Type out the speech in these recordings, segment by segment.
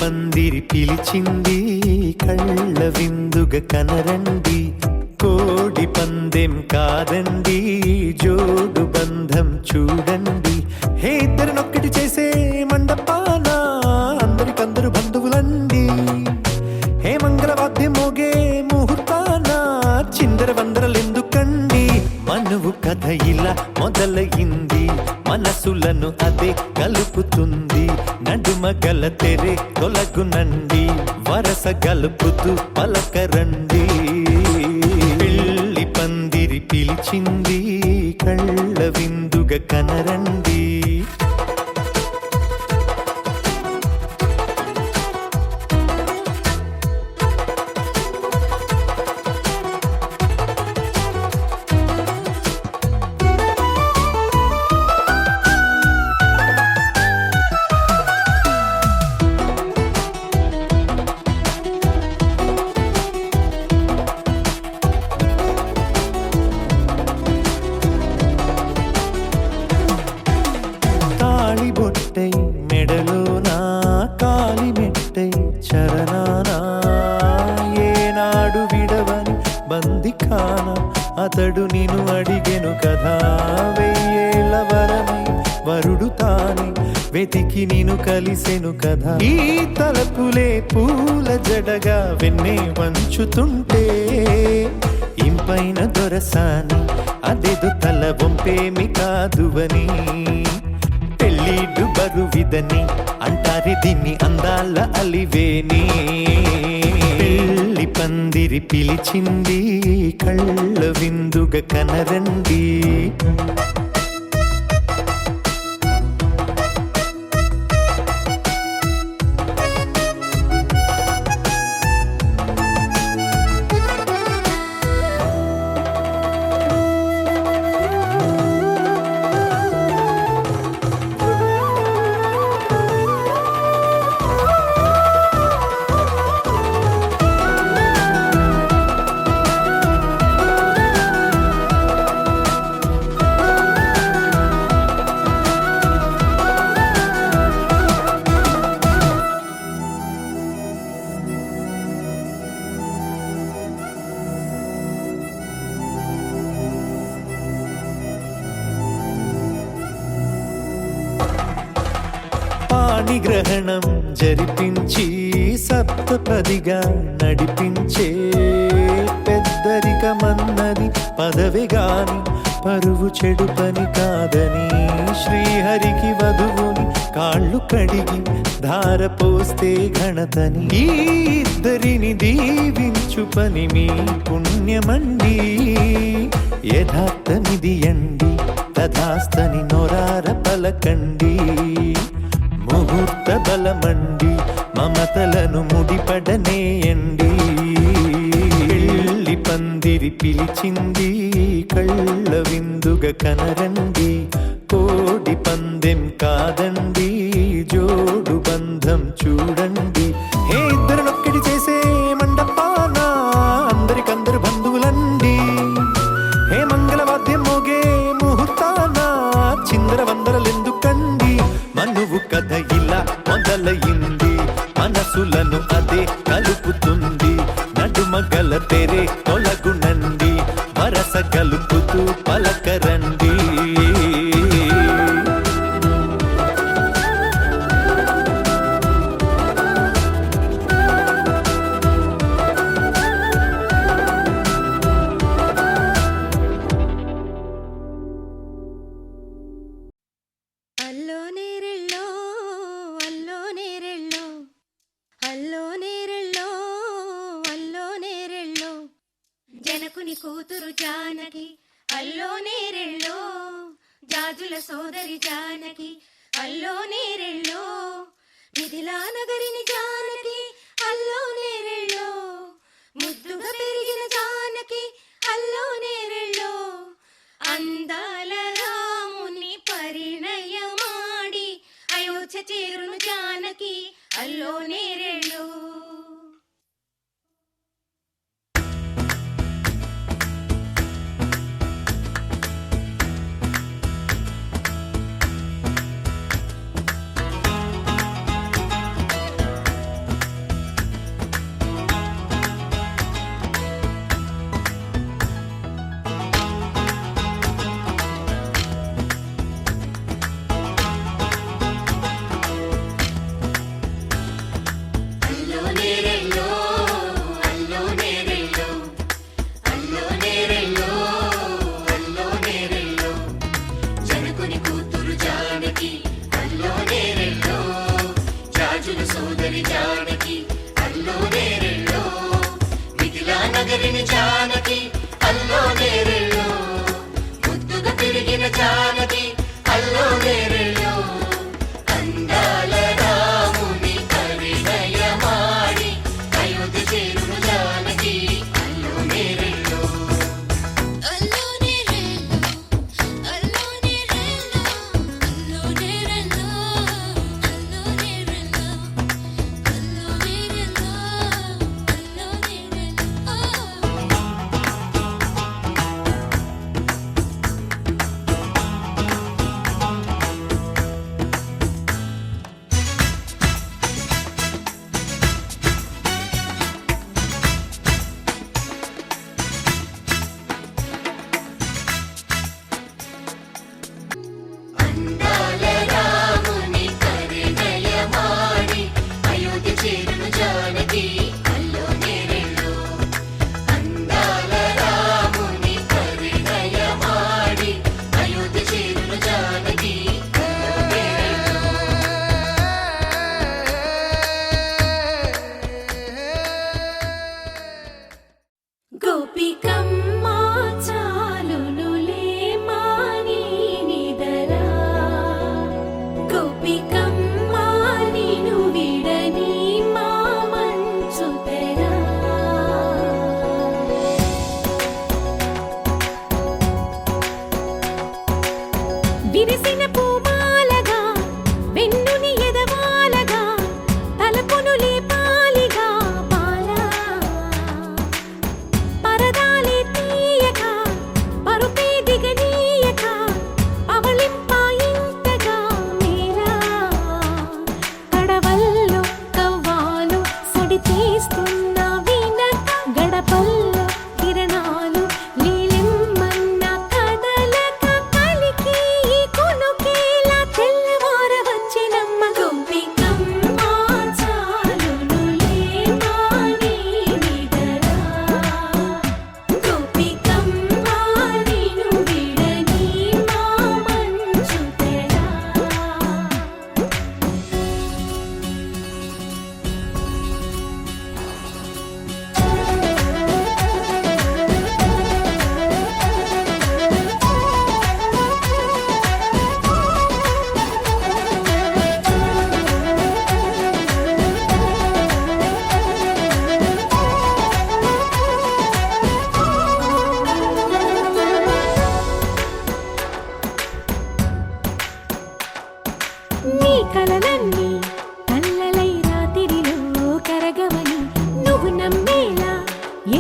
పందిరి పిలిచింది కళ్ళ విందుగ కనరండి, కోడి పందెం కాదండి జోడు బంధం చూడండి. హే ఇద్దరినొక్కటి చేసే మండపాన అందరికందరు బంధువులండి. హే మంగళవాద్యం మోగే ముహూర్తాన చిందర వందరలెందుకండి. మనువు కథ ఇలా మొదలయింది, మనసులను అదే కలుపుతుంది. నడుమ గల తెరే తొలగునండి, వరస గలుపుతూ పలకరండి. పెళ్లి పందిరి పిలిచింది కళ్ళ విందుగ కనరండి. మెడలోనా కాలి మెట్టై చరణానా ఏనాడు విడవని బందిఖాన అతడు నిన్ను అడిగెను కదా. వెయ్యేళ్ళ వరమై వరుడు తానే వెతికి నిన్ను కలిసెను కదా. ఈ తలపులే పూల జడగా వెన్నే వంచుతుంటే ఇంపైన దొరసాని అదేదో తల వంపేమి కాదువని. పెళ్ళిడు బరువిదని అంటారే దీన్ని అందాల అలివేని. పెళ్లి పందిరి పిలిచింది కళ్ళ విందుగ కనరండి. గ్రహణం జరిపించి సప్తపదిగా నడిపించే పెద్దరికమన్నది పదవి గాని పరువు చెడు పని కాదని. శ్రీహరికి వధువుని కాళ్ళు కడిగి ధార పోస్తే ఘనతని. ఈ ఇద్దరిని దీవించు పని మీ పుణ్యమండి. యథార్థమిది అండి తథాస్తని నొరార పలకండి. ముహూర్త బలమండి మమతలను ముడిపడనేయండి. పెళ్లి పందిరి పిలిచింది కళ్ళ విందుగ కనరండి, కోడి పందెం కాదండి జోడు బంధం చూడండి. హే ఇద్దరినొక్కటి చేసే మండపాన అందరికందరు బంధువులండి. హే మంగళవాద్యం మోగే ముహూర్తాన చిందర వందరలెందుకండి. మనువు కథ ఇలా మొదలయింది, మనసులను అదే కలుపుతుంది. నడుమ గల తెరే తొలగునండి, వరస కలుపుతూ పలకరండి. జనకుని కూతురు జానకి అల్లో నేరెళ్ళో, జాజుల సోదరి జానకి అల్లో నేరెళ్ళో, మిథిలా నగరిని జానకి అల్లో నేరెళ్ళో, ముద్దుగా పెరిగిన జానకి అల్లో నేరెళ్ళో, అందాల రాముని పరిణయమాడి అయోధ్య చేరును జానకి అల్లో నేరెళ్ళో.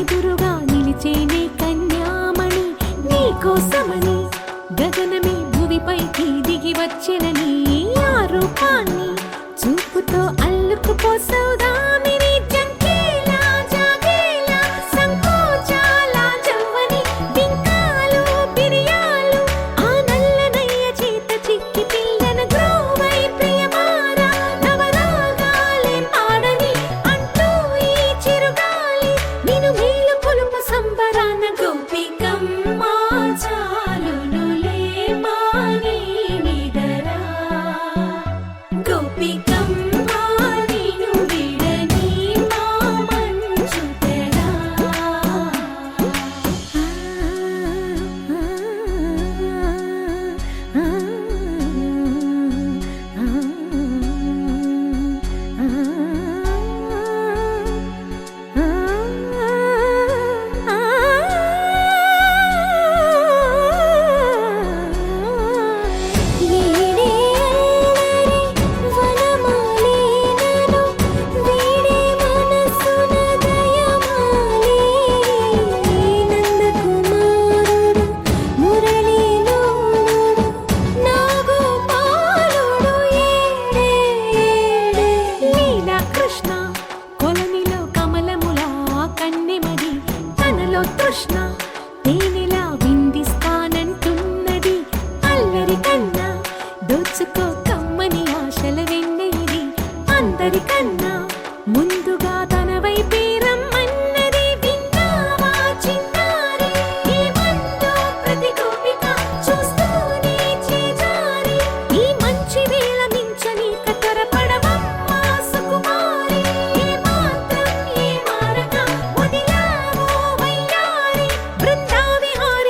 ఎదురుగా నిలిచేనే కన్యామణి నీకోసమని గగనమే భువిపైకి దిగి వచ్చినని ఆ రూపాన్ని చూపుతో అల్లుకుపోసౌదామిని జంకేలా జాగేలా సంకోచాల జవ్వని బింకాలు బిరియాలు ఆ నల్లనయ్య చేత చిక్కి పిల్లన గ్రోవై ప్రియమారా నవరాగాలే పాడని అంటూ ఈ చిరుగాలి నిన్ను మేలు కొలుపు సంబరాన గోపికమ్మ చాలునులే మాని నిదరా గోపికమ్మ నిన్ను విడని మా మంచు తెరా కృష్ణ కొలనిలో కమలములా కన్నెమది తనలో తృష్ణ తేనెలా విందిస్తానంటున్నది అల్లరి కన్నా దోచుకో కమ్మని ఆశల వెన్నెయిది అందరికన్నా ముందుగా తన వైపే రమ్మన్నది విన్నావా చిన్నారి ఏమందో ప్రతి గోపిక చూస్తూనే చేజారి ఈ మంచి వేళ మించని కతరపడవమ్మా సుకుమారి ఏ మాత్రం ఏ మారక వదిలావో వయ్యారి బృందావిహారి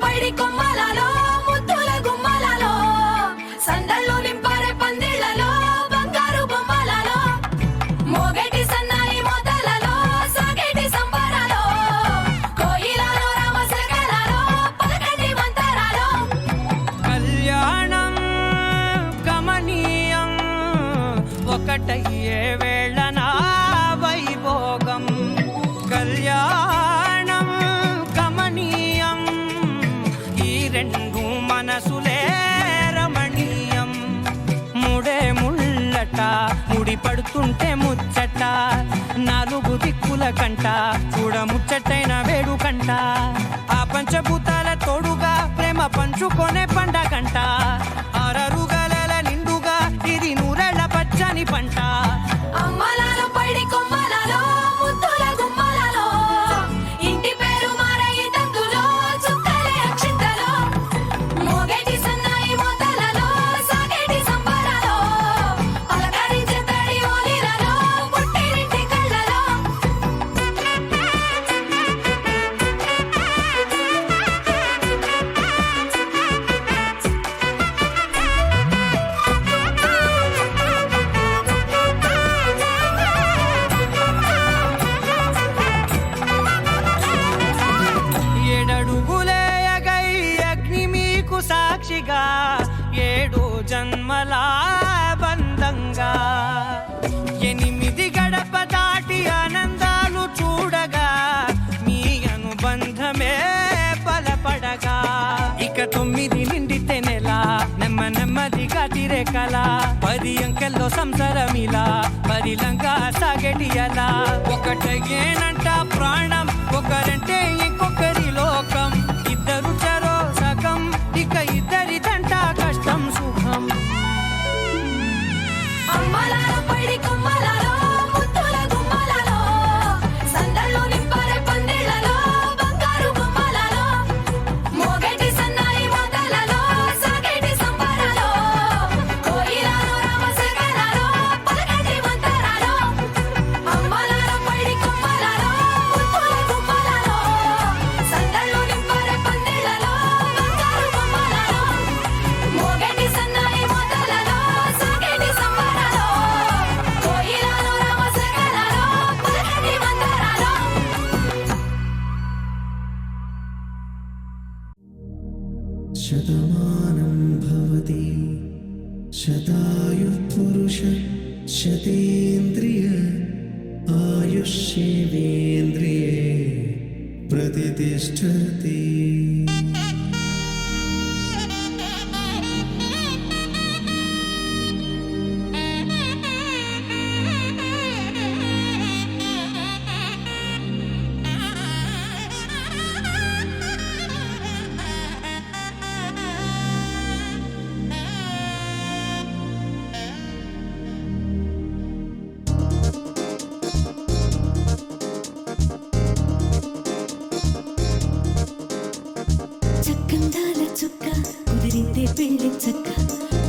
పైడి కొమ్మలలో ముద్దుల గుమ్మలలో సందళ్ళు నింపారే పందిళ్లలో బంగారు బొమ్మలలో మోగేటి సన్నాయి మోతలలో సాగేటి సంబరాలో కోయిలలో రామశకలలో పలకటి మంతరాలో కళ్యాణం గమనీయం ఒకటయ్యే వేళనా వైభోగం కళ్యాణం గమనీయం ఈ రెండు మనసులే రమణీయం ముడే ముళ్ళట ముడి పడుతుంటే ముచ్చట నాలుగు దిక్కుల కంట చూడ ముచ్చటైన వేడుకంట ఆ పంచభూతాల తోడుగా ప్రేమ పంచుకొనే పండగంట ఆరరుగల నిండుగా ఇది నూరెళ్ళ పచ్చని పంట అమ్మలాలో పైడి కొమ్మలలో ముద్దుల గుమ్మలలో ఇంటి పేరు మారయి తందులో చుక్కలే అక్షింతలో మోగేటి సన్నాయి మోతలలో సాగేటి సంబరాలో పలకరించే తడి ఓలిలలో పుట్టినింటి కళ్ళలో ఏడడుగులేయగై అగ్ని మీకు సాక్షిగా ఏడు జన్మల బంధంగా ఎనిమిది గడప దాటి ఆనందాలు చూడగా మీ అనుబంధమే బలపడగా ఇక 9 నిండితే నెల నెమ్మదిగా తిరే కల 10 అంకెల్లో సంసారమిలా పరిలంగా సాగేటియలా ఒకటేనంట ప్రాణం ఒకరంటే ఇంకొకరి లోకం ఇద్దరు చరో సగం ఇక ఇద్దరిదంట కష్టం సుఖం అమ్మలాలో పైడి కొమ్మలలో ముద్దుల గుమ్మలలో సందళ్ళు నింపారే పందిళ్లలో బంగారు బొమ్మలలో మోగేటి సన్నాయి మోతలలో సాగేటి సంబరాలో కోయిలలో రామశకలలో పలకటి మంతరాలో అమ్మలాలో పైడి కొమ్మలలో ముద్దుల గుమ్మలలో సందళ్ళు నింపారే పందిళ్లలో బంగారు బొమ్మలలో మోగేటి సన్నాయి మోతలలో సాగేటి సంబరాలో కోయిలలో రామశకలలో పలకటి మంతరాలో శతమానం భవతి శతాయుః పురుష శతేంద్రియ ఆయుష్యేవేంద్రియే ప్రతిష్టతి చక్కందాల చుక్క కుదిరిందే పెళ్లి చక్క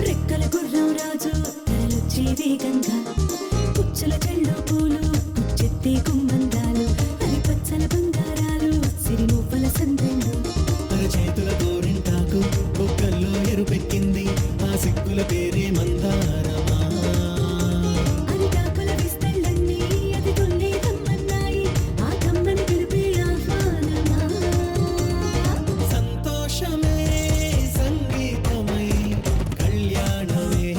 రెక్కల గుర్రం రాజు తరలొచ్చే వేగంగా కుచ్చుల చెళ్ళు పూలు కుచ్చెత్తే గుమ్మందాలు అరి పచ్చల బంగారాలు సిరిమూపల సందెళ్ళు చేతుల గోరింటాకు బొక్కల్లో ఎరుపెక్కింది ఆ సిగ్గుల పేరే మందారమా అరిటాకుల విస్తళ్ళన్నీ అది తొల్లే కమ్మన్నాయి ఆ కమ్మని పిలిపే ఆహ్వానమా సంతోషమే సంగీతమై కళ్యాణమే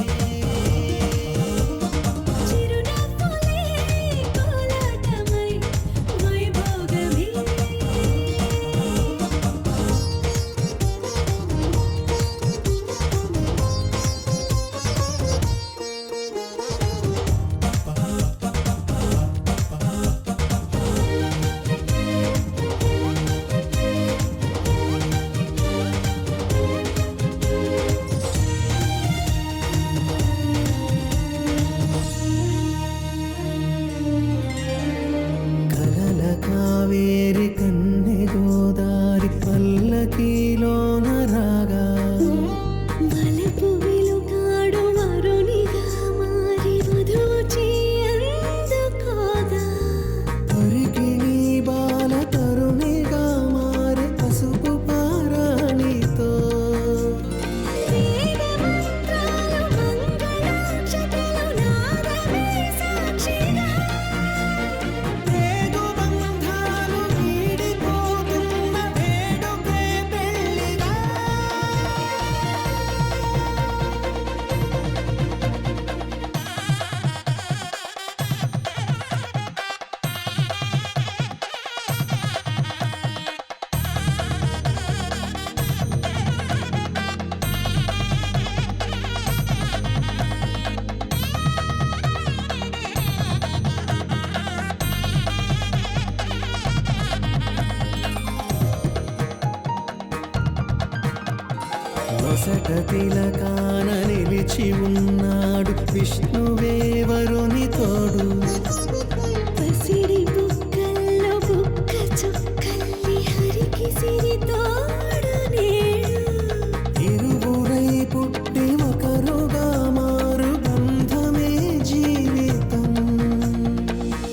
చిరునవ్వులే కోలాటమై వైభోగమే తిలకాన నిలిచి ఉన్నాడు విష్ణువే వరుని తోడు. పసిడి బుక్కల్లో బుక్క చుక్కల్లి హరికి సిరి తోడు నేడు. ఇరువురై పుట్టి ఒకరుగా మారు బంధమే జీవితం.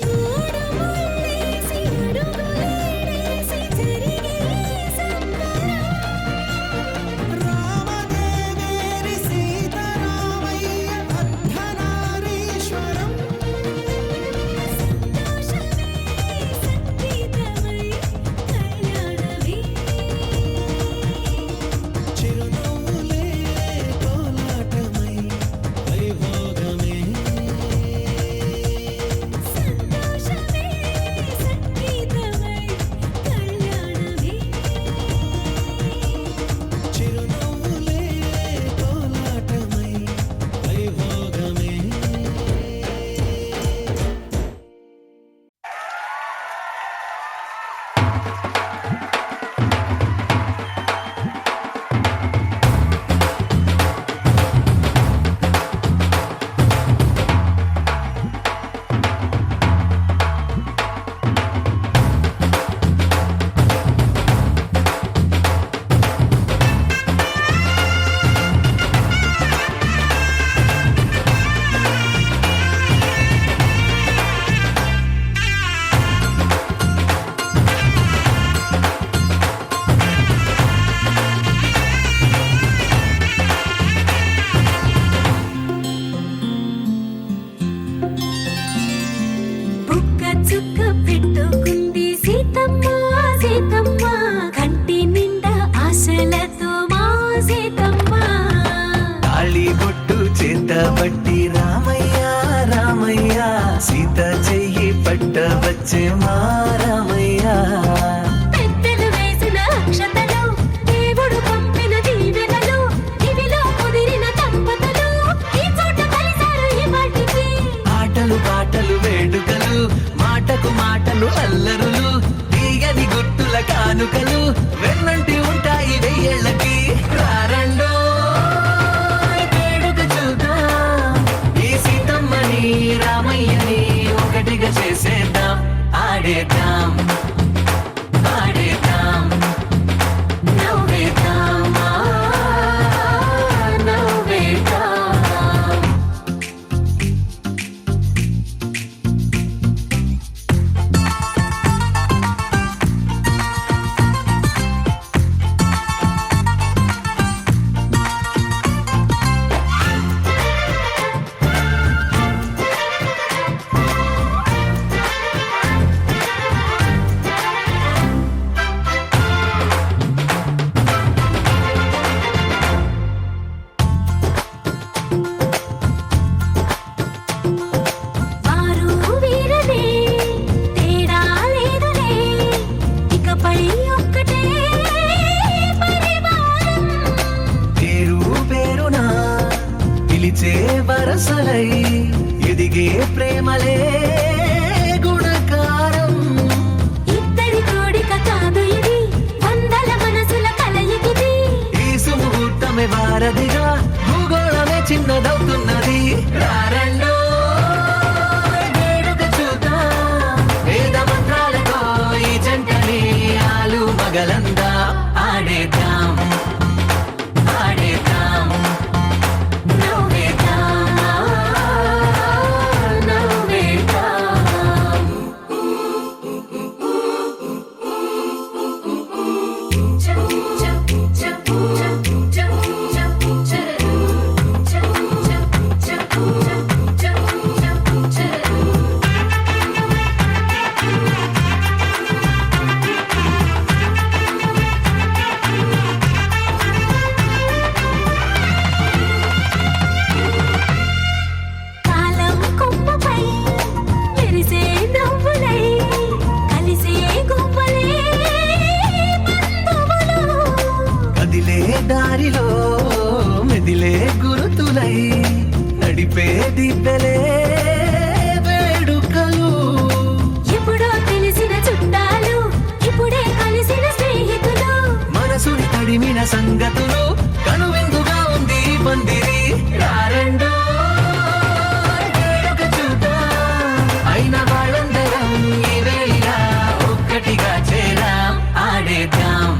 తోడు ముళ్ళేసి అడుగులేసి జరిగే సంబరం. రామదేవేరి సీతారామయ్య అర్ధనారీశ్వరం. సంతోషమే సంగీతమై కళ్యాణమే. చిరునవ్వులే కోలాటమై వైభోగమే. సంతోషమే సంగీతమై కళ్యాణమే. చిరునవ్వులే కోలాటమై వైభోగమే. బుక్క చుక్క పెట్టుకుంది సీతమ్మ సీతమ్మ, కంటి నిండా ఆశలతో మా సీతమ్మ. తాళి బొట్టు చేతబట్టి రామయ్య రామయ్య, సీత చెయ్యి పట్ట వచ్చే మా రామయ్య. పెద్దలు వేసిన అక్షతలు, దేవుడు పంపిన దీవెనలు, ఇవిలో కుదిరిన దంపతులు ఈ చోట కలిశారు ఈ వాటికి. ఆటలు పాటలు వేడుకలు, మాటకు మాటలు అల్లరులు, తీయని గుర్తుల కానుకలు వెన్నంటి ఉంటాయి వెయ్యేళ్ళకి. రారండో వేడుక చూద్దాం, ఈ సీతమ్మని రామయ్యని ఒకటిగా చేసేద్దాం. ఆడేద్దాం పాడేద్దాం నవ్వేద్దాం నవ్వేద్దాం. వారు వీరనే తేడా లేదులే, ఇకపై ఒక్కటే పరివారం. పేరు పేరునా పిలిచే వరసలై ఎదిగే ప్రేమలే గుణకారం. ఇద్దరి కోడిక కాదు ఇది, వందల మనసుల కలయికిది. ఈ సుముహూర్తమే వారధిగా భూగోళమే చిన్నదవుతున్నది. రారండో వేడుక చూద్దాం, వేద మంత్రాలతో ఈ జంటని ఆలు మగలందా. ఆడేద్దాం ఆడేద్దాం నవ్వేద్దాం నవ్వేద్దాం. కాలం కొమ్మపై మెరిసే నవ్వులై కలిసే గువ్వలే బంధువులు. కదిలే దారిలో మెదిలే గురుతులై నడిపే దిబ్బెలే వేడుకలు. ఎప్పుడో తెలిసిన చుట్టాలు, ఇప్పుడే కలిసిన స్నేహితులు. మనసుని తడిమిన సంగతులు కనువిందుగా ఉంది పందిరి రారండో వేడుక చూద్దాం అయిన వాళ్ళందరం ఈ వేళ ఒక్కటిగా చేరాం ఆడేద్దాం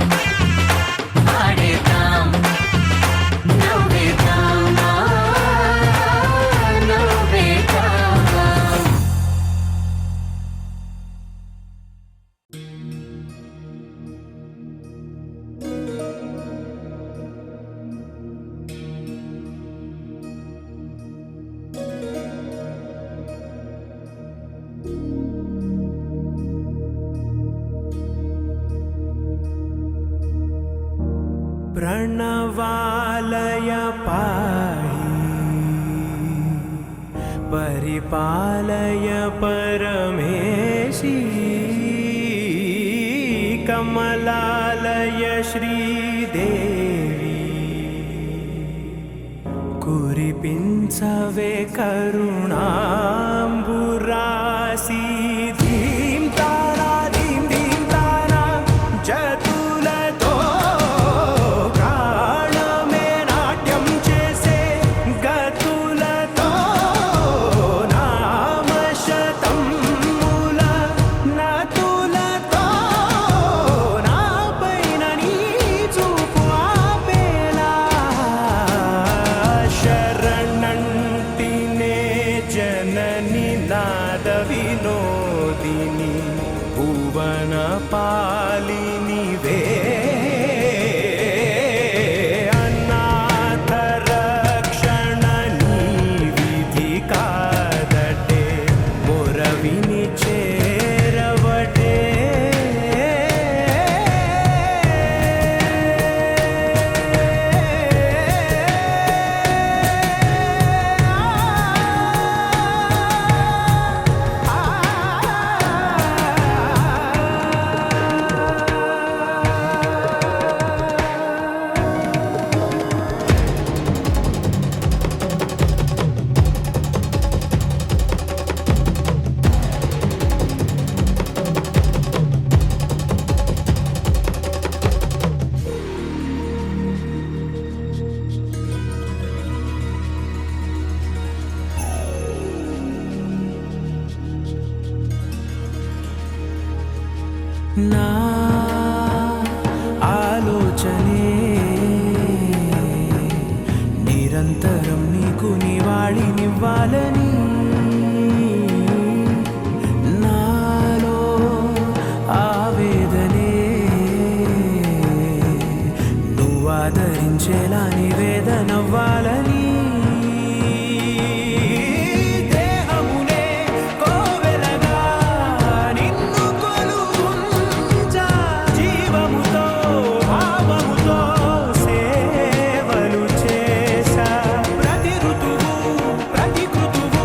ఆడేద్దాం నవ్వేద్దాం నవ్వేద్దాం प्रणवालय पाहि परिपालय परमेशी कमलालय श्रीदेवी कुरिपिंचवे करुणांबुरासी धीम तारा धीम धीम तारा जतुलतो प्राणमे नाट्यं చేసే గతులతో నామశతం మూల నతులతో నాపైన నీ చూపు ఆపేలా శరణంటినే జనని నాద వినోదిని భువన పాలిని వే అనాథ రక్షణ నీ విధి కాదటే మొరవిని చేరవటే నా ఆలోచనే నిరంతరం నీకు నివాళినివ్వాలని నాలో ఆవేదనే నువ్వు ఆదరించేలా నివేదనవ్వాలని దేహమునే కోవెలగా నిన్ను కొలువుంచా జీవముతో భావముతో సేవలు చేశా ప్రతి ఋతువు ప్రతి కృతువు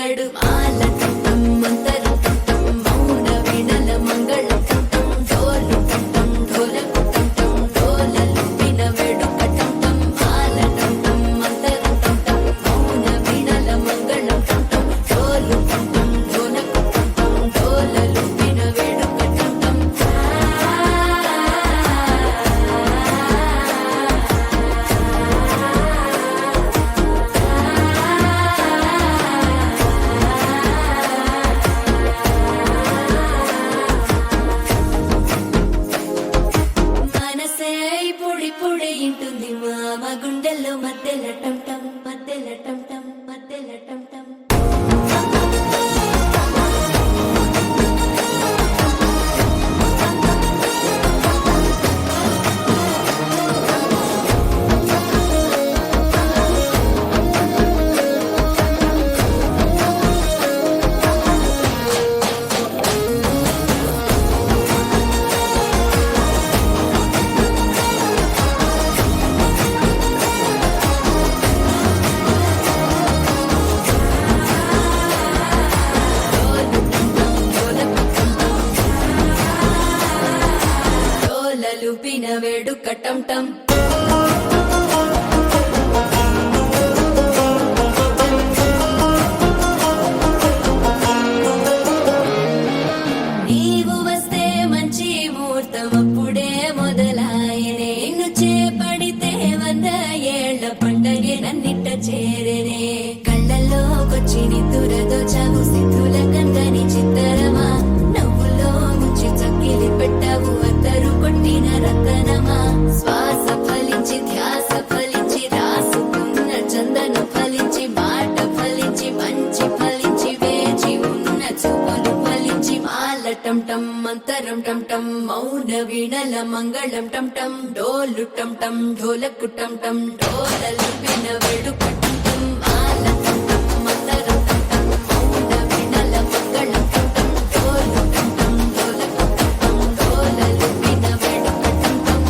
వినవెడు మాల టం మంతరం టం మౌన వీణల మంగళం టం డోలు టం డోలకు టం డోలలు వినవెడు టం టం మాల టం మంతరం టం మౌన వీణల మంగళం టం డోలు టం డోలకు టం డోలలు వినవెడు టం మనసే పొడి పొడి ఇంటుంది మామ గుండెల్లో మధ్యల టం టం మధ్యల టం టం మధ్యల టం టం డోలలు వినవెడు టం టం నీవు వస్తే మంచి ముహూర్తం అప్పుడే మొదలాయనే నిన్ను చేపడితే 100 ఏళ్ల పండగే నన్నిట్ట చేరనే కళ్ళల్లోకొచ్చి నిద్దురదోచావు సిద్ధుల కందని చిత్తరమా నవ్వులో ముంచి చక్కిలి పెట్టావు అత్తరు కొట్టిన రతనమా శ్వాస ఫలించి ధ్యాస ఫలించి రాసుకున్న చందన ఫలించి మాట ఫలించి మంచి ఫలించి వేచి ఉన్న చూపులు ఫలించి మాల టం టం మంతరం టం టం మౌన వీణల మంగళం టం టం డోలు టం టం ఢోలకు టం టం డోలలు వినవెడు టం టం మాల టం టం మంతరం టం టం మౌన వీణల మంగళం టం టం డోలు టం టం ఢోలకు టం టం డోలలు వినవెడు టం టం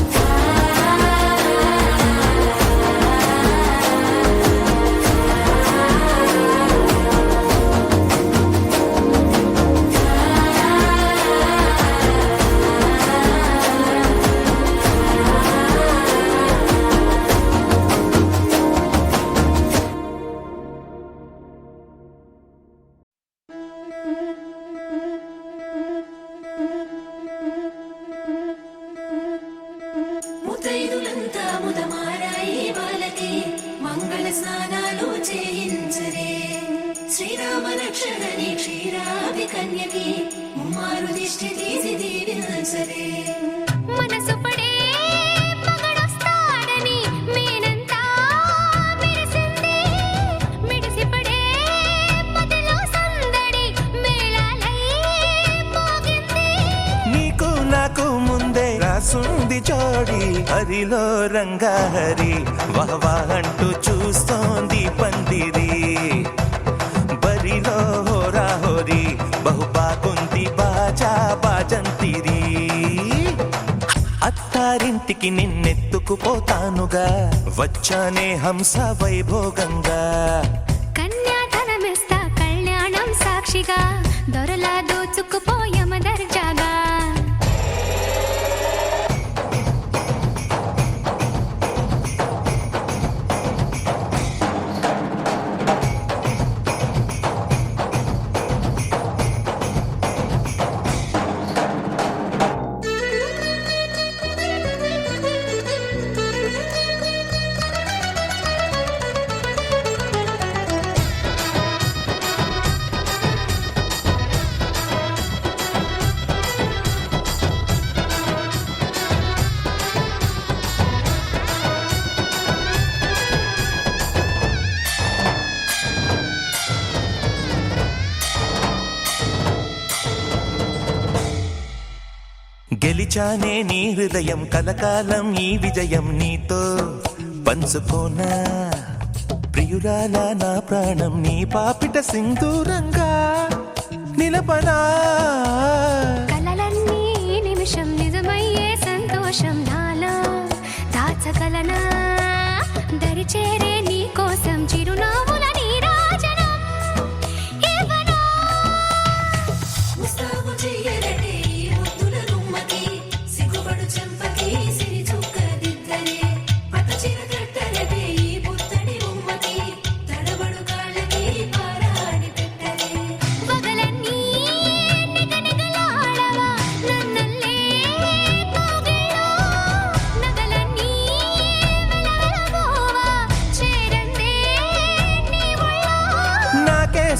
ముతైదులంతా ముదమారాయి వాళ్ళకి మంగళ స్నానాలు చేయించరే శ్రీరామ రక్షణని క్షీరాభి కన్యకి ముమ్మారు దిష్టి తీసి దీవించరే మనసు పడే మగడొస్తాడని మేనంతా మెరిసింది మిడిసి పడే మదిలో సందడి మేళాలై మోగింది నీకు నాకు ముందే రాసుంది జోడి హరిలో రంగా హరి వహవా అంటూ చూస్తోంది పందిరి బరిలో హోరా హోరి బహుబాగుంది బాజా బాజంతిరి అత్తారింటికి నిన్నెత్తుకుపోతానుగా వచ్చానే హంస వైభోగంగా కన్యాధనమిస్తా కళ్యాణం సాక్షిగా దొరలా దోచుకుపోయమ దర్జాగా గెలిచానే నీ హృదయం కలకాలం ఈ విజయం నీతో పంచుకోనా ప్రియురాలా నా ప్రాణం నీ పాపిట సింధూరంగా నిలపనా కలలన్నీ నిమిషం నిజమయ్యే సంతోషం నాలో దాచగలనా దరిచేరే నీ కోసం చిరునవ్వుల నీరాజనం ఈ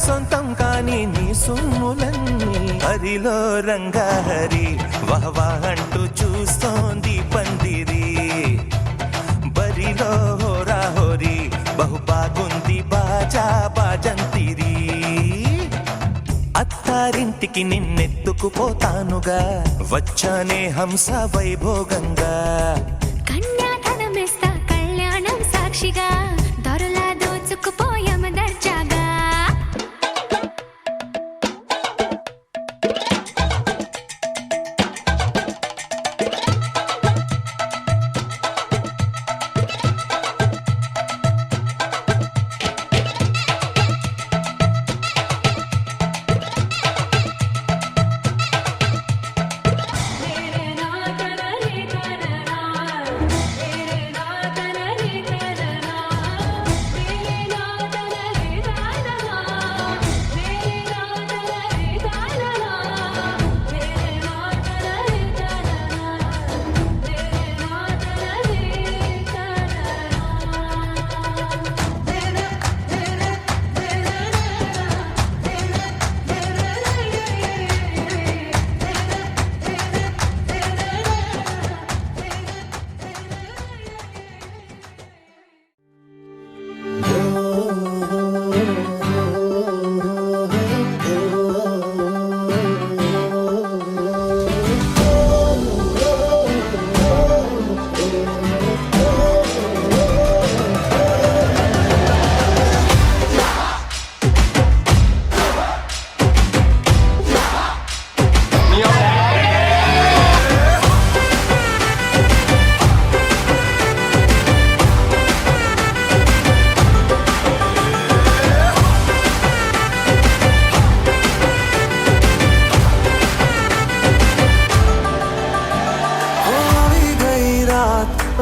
సొంతం కాని నీ సొమ్ములన్నీ హరిలో రంగాహరి వహవా అంటూ చూస్తోంది పందిరి బరిలో హోరా హోరి బహు బాగుంది బాజా బాజంతిరి అత్తారింటికి నిన్నెత్తుకుపోతానుగా వచ్చానే హంస వైభోగంగా కన్యాధనమిస్తా కళ్యాణం సాక్షిగా దొరలా దోచుకుపోయామ దర్జాగా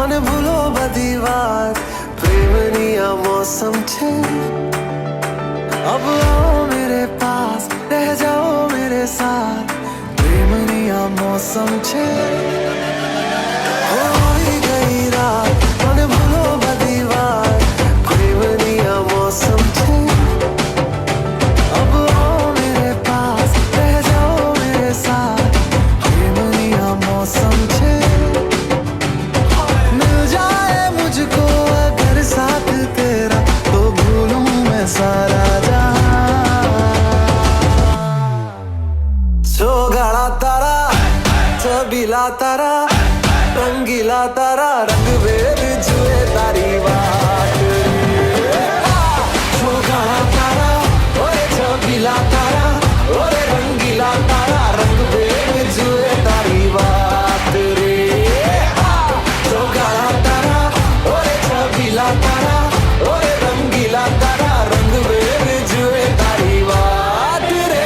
અને ભૂલો બધી વાત પ્રેમની આ મૌસમ છે अब आओ मेरे पास रह जाओ मेरे साथ प्रेमनी आ मौसम छे होई गई रात અને ભૂલો બધી વાત પ્રેમની આ મૌસમ છે अब आओ मेरे पास रह जाओ मेरे साथ प्रेमनी आ मौसम छे मिल जाए मुझको अगर साथ तेरा तो भूलूं मैं सारा गाड़ा तारा छबीला तारा रंगीला तारा रंग वेद जुए तारी बात गाड़ा तारा ओए छबीला तारा ओए रंगीला तारा रंग वेद जुए तारी बात रे गाड़ा तारा ओए छबीला तारा ओए रंगीला तारा रंग वेद जुए तारी बात रे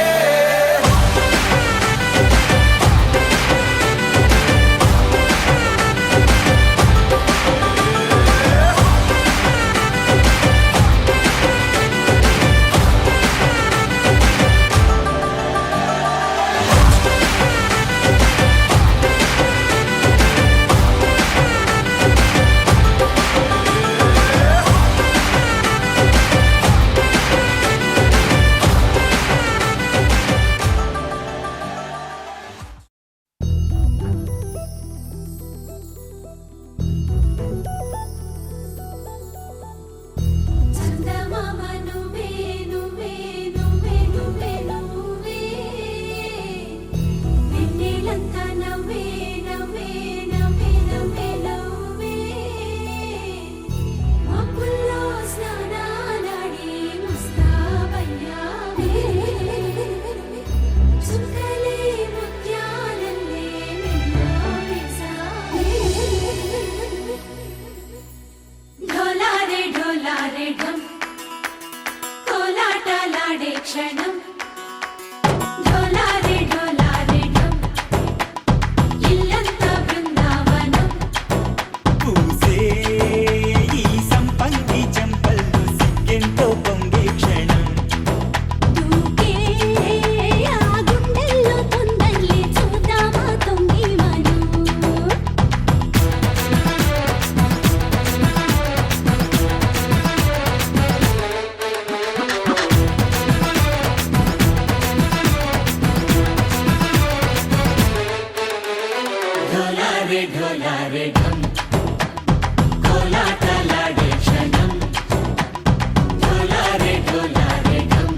డోలారే ఢమ్ కోలాటలాడే క్షణం డోలారే డోలారే ఢమ్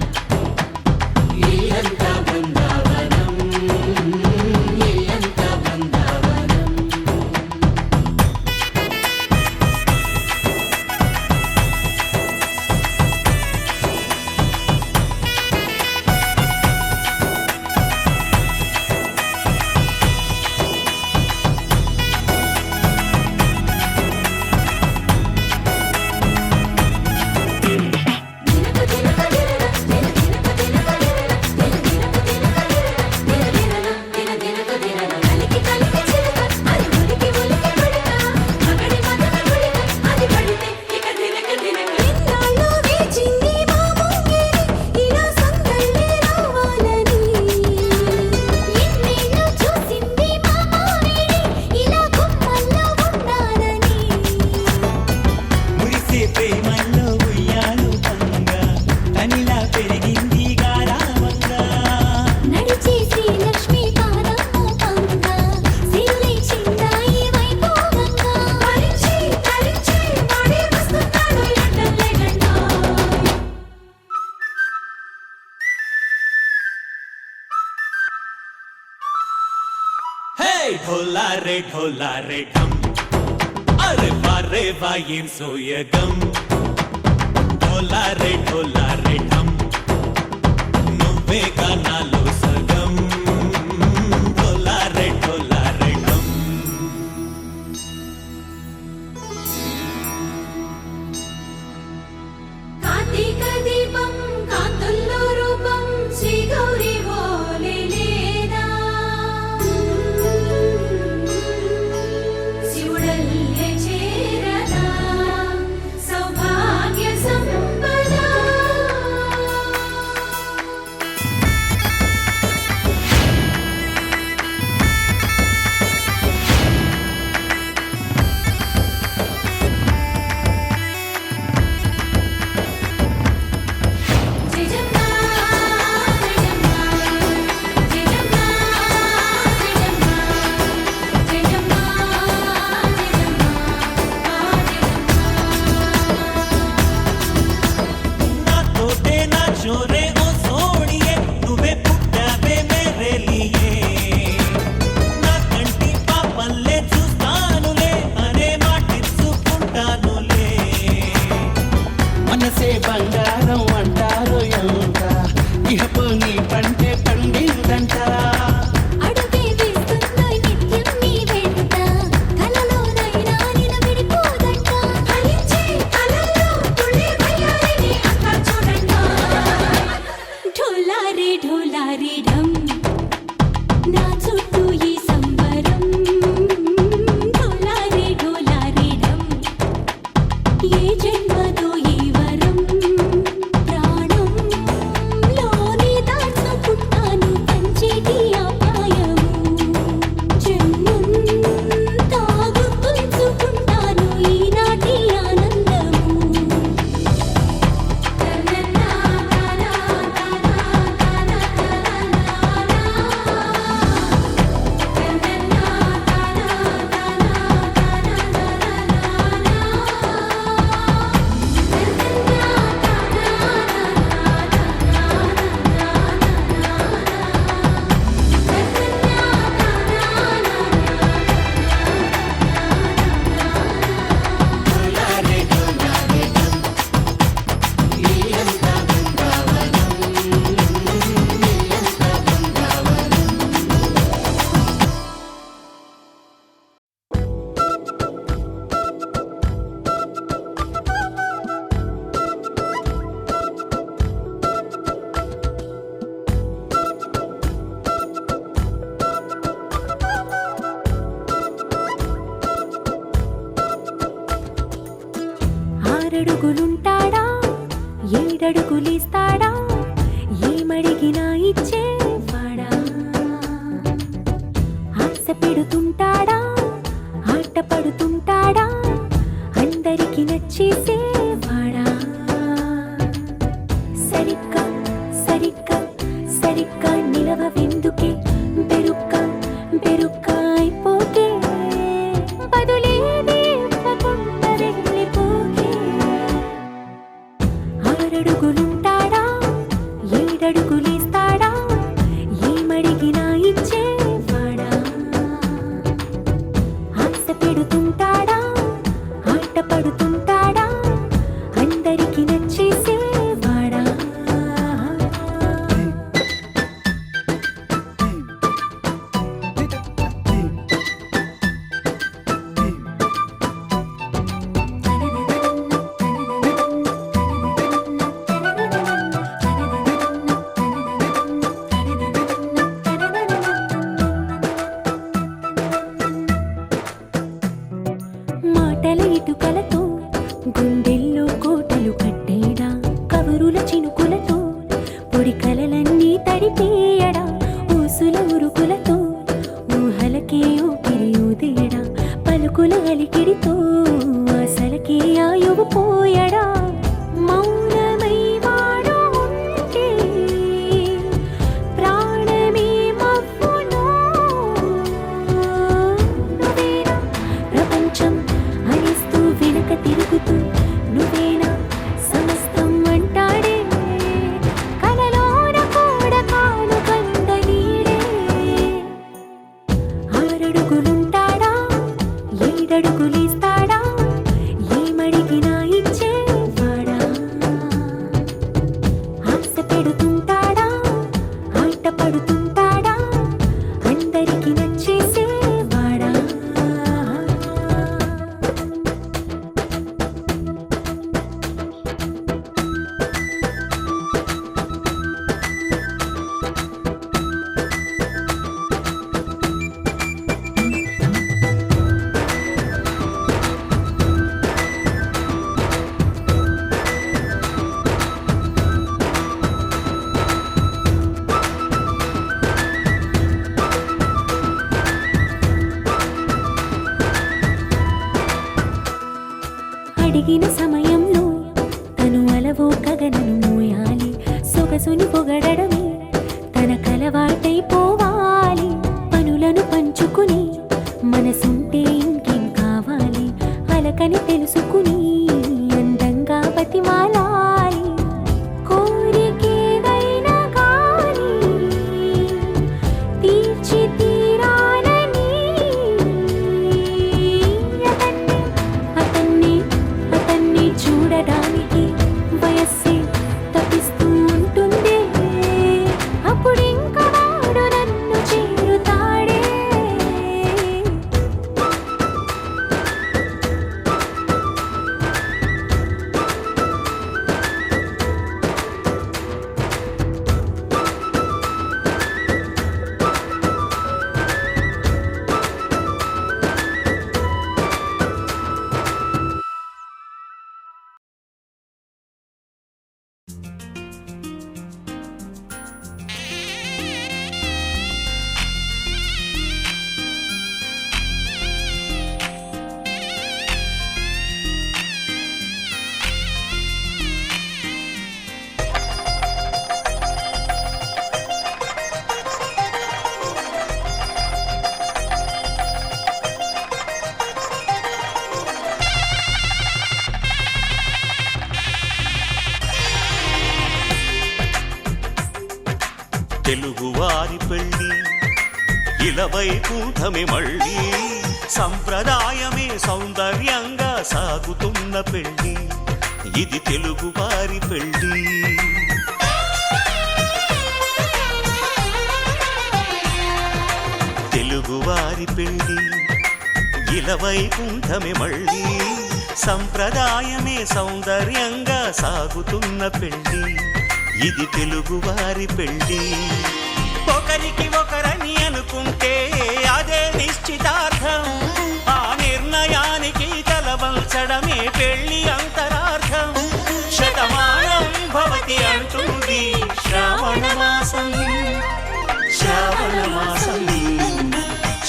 ఇల్లంతా బృందావనం ఇల్లంతా బృందావనం కలికి కలికి చిలక అది ఉలికి ఉలికి పడక మగడి మగడ గుళిక అది పడితే ఇక దినక దినక ఎన్నాళ్ళు వేచింది మా ముంగిరి ఇలా సందళ్ళే రావాలని ఎన్నేళ్ళు చూసింది మా మావేడి ఇలా గుమ్మల్లో ఉండాలని మురిసే ప్రేమల్లో ఉయ్యాలు పంగా తనిలా పెరిగింది గారావంగా నడిచే శ్రీలక్ష్మి పాదము పంగ సిరులై చిందాయి వైభోగంగా హరించి హరించి వాడే వస్తున్నాడు ఎండలే గంట హే ఢోలా రే ఢమ్ అరే వా ఏం సోయగం ఢోలా రే ఢమ్ నువ్వే నాలో సగం ఢోలా రే ఢమ్ కార్తీక దీపం కాంతుల్లో రూపం శ్రీ గౌరీ ఓలే లేదా శివుడల్లే చేరదా సౌభాగ్య సంపద జయజమ్మ జయజమ్మ జయజమ్మ జయజమ్మ జయజమ్మ నా తోటే నా చోరే ఓ సోడియే నువ్వే పుట్టావే మేరే లియే నా కంటి పాపల్లే చూస్తానులే అనే మాటిచ్చుకుంటానులే మనసే బంగారం అంటారు ఎంత ఇహపు నీ పంటే పండిందంట అడుగే వేస్తుందో నిత్యం నీ వెంట కలలోనైనా నిన్ను విడిపోదంట ఫలించే కలల్లో తుళ్ళే వయ్యారిని అంతా చూడంట ఢోలారే ఢమ్ నా చుట్టూ ఈ సంబరం ఢోలారే ఢమ్ ఏ జన్మదో ఈ వరం ప్రాణంలోనే దాచుకుంటాను పంచేటి అపాయము జన్మంతా గుర్తుంచుకుంటాను ఈనాటి ఆనందము డోలారే డోలారే ఢమ్ ఇల్లంతా బృందావనం ఇల్లంతా బృందావనం ఆరడుగులుంటాడా ఏడడుగులిస్తాడా ఏమడిగినా ఇచ్చేవాడా ఆశ పెడుతుంటాడా ఆట పడుతుంటాడా అందరికి నచ్చేసేవాడా సరిగ్గా సరిగ్గా సరిగ్గా నిలవ వెందుకే బెరుక్క బెరుక్క అయిపోతే పడుతుంటాడా ఆట పడుతుంటాడా అందరికి నచ్చేసేవాడా మాటల ఇటుకలతో గుండెల్లో కోటలు కట్టేడా కవరుల చినుకులతో పొడి కలలన్నీ తడిపేయడా ఊసుల ఉరుకులతో ఊహలకే ఊపిరి ఊదేయడా పలుకుల అలికిడితో అసలకే ఆయువు పోయడా మౌనమై వాడు ఉంటే ప్రాణమే మవ్వును నువ్వేనా ప్రపంచం అనిస్తూ వెనక తిరుగుతూ నువ్వేనా సమస్తం అంటాడే కలలోన కూడా కాను కంద నీడే ఆరడుగులుంటాడా ఏడడుగులేస్తాడా ఏమడిగినా ఇచ్చేవాడా ఆశ పెడుతుంటాడా ఆట పడుతుంటాడా అందరికి నచ్చేసేవాడా అడిగిన సమయంలో తను అలవో కగనను మోయాలి సొగసుని పొగడమే తన కలవాటైపోవాలి పనులను పంచుకుని మనసుంటే ఇంకేం కావాలి అలకని తెలుసుకుని అందంగా బతిమాలాలి కోరికేదైనా కానీ తీర్చి తీరాలని అతన్ని చూడడానికి వయస్సే తప్పిస్తూ ఉంటుంది అప్పుడింక వాడు నన్ను చేరుతాడే తెలుగువారి పెళ్ళి ఇలవైకుంఠమే మళ్ళీ సంప్రదాయమే సౌందర్యంగా సాగుతున్న పెళ్ళి ఇది తెలుగువారి పెళ్ళి తెలుగువారి పెళ్ళి ఇలవైకుంఠమే మళ్ళీ సంప్రదాయమే సౌందర్యంగా సాగుతున్న పెళ్ళి ఇది తెలుగువారి పెళ్ళి ఒకరికి ఒకరని అనుకుంటే అదే నిశ్చితార్థం ఆ నిర్ణయానికి తలవంచడమే పెళ్ళి అంతరార్థం శతమానం భవతి అంటుంది శ్రావణ మాసం శ్రావణ మాసం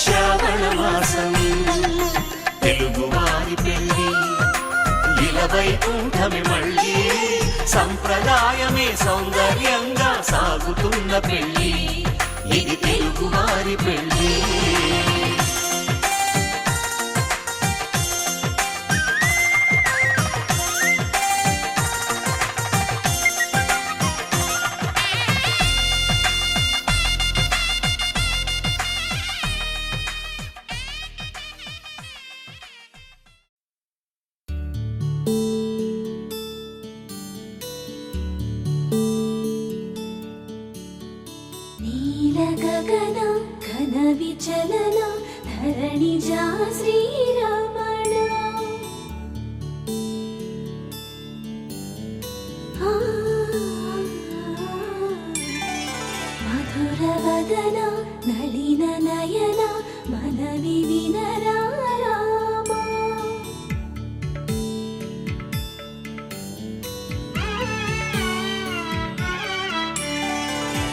శ్రావణ మాసం తెలుగువారి పెళ్ళి ఇలవైకుంఠమే మళ్ళీ సంప్రదాయమే సౌందర్యంగా సాగుతున్న పెళ్ళి ఇది తెలుగువారి పెళ్ళి కని వినరా రామా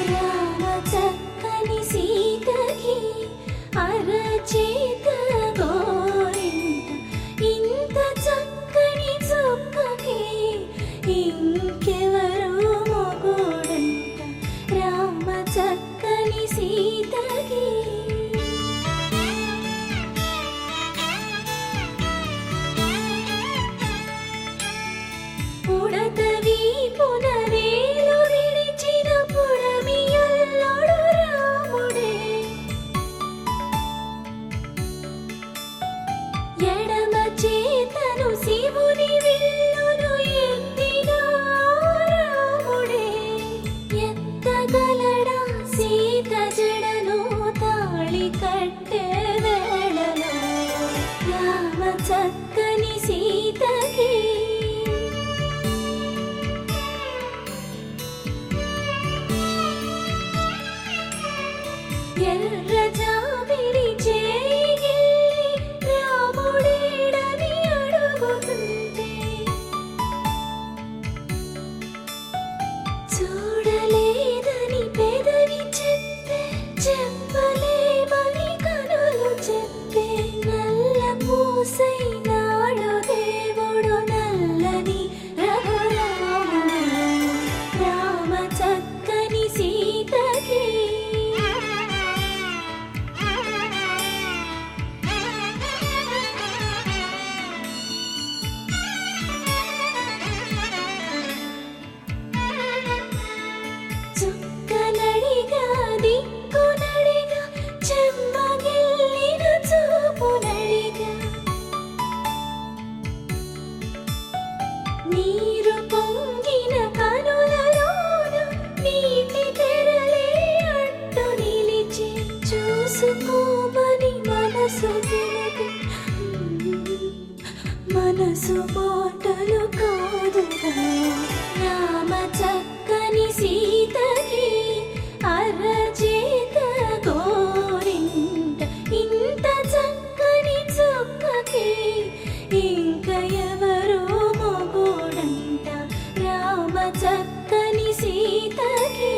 రామ చక్కని సీతకి అరచేత గోరింట ఇంత చక్కని చుక్కకి ఇంకెవరు మొగుడంట రామ చక్కని సీతకి పుడతవి పునరేలు విడిచిన పుడమియల్లోడు రాముడే ఎడమ చేతను శివుని విల్లును ఎత్తిన రాముడే ఎత్తగలడా సీత జడను తాళి కట్టే వేళలో రామ చక్కని సీతకి ఎర్ర జాబిలి చేయి రాముడేడని అడుగుతుంటే చూడలేదని పెదవి చెప్పే చెప్పలేమని కనులు చెప్పే నల్ల పూసై నాడు దేవుడు నల్లని రఘురాముడు రామ చక్కని సీతకి చుక్కనడిగా దిక్కునడిగా చెమ్మగిల్లిన చూపునడిగా నీరు పొంగిన కనులలోన నీటి తెరలే అడ్డు నిలిచి చూసుకోమని మనసు తెలిపి మనసు మాటలు కాదుగా రామ చక్కని సీతకి అరచేత గోరింట ఇంత చక్కని చుక్కకి ఇంక ఎవరు మొగుడంట రామ చక్కని సీతకి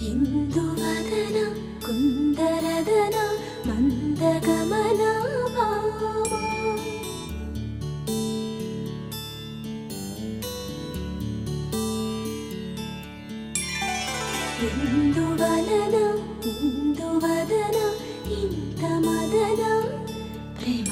ఇందువదన కుందరదన మందగమన భామా ఇందువలన ఇందువదన ఇంత మదన ప్రేమ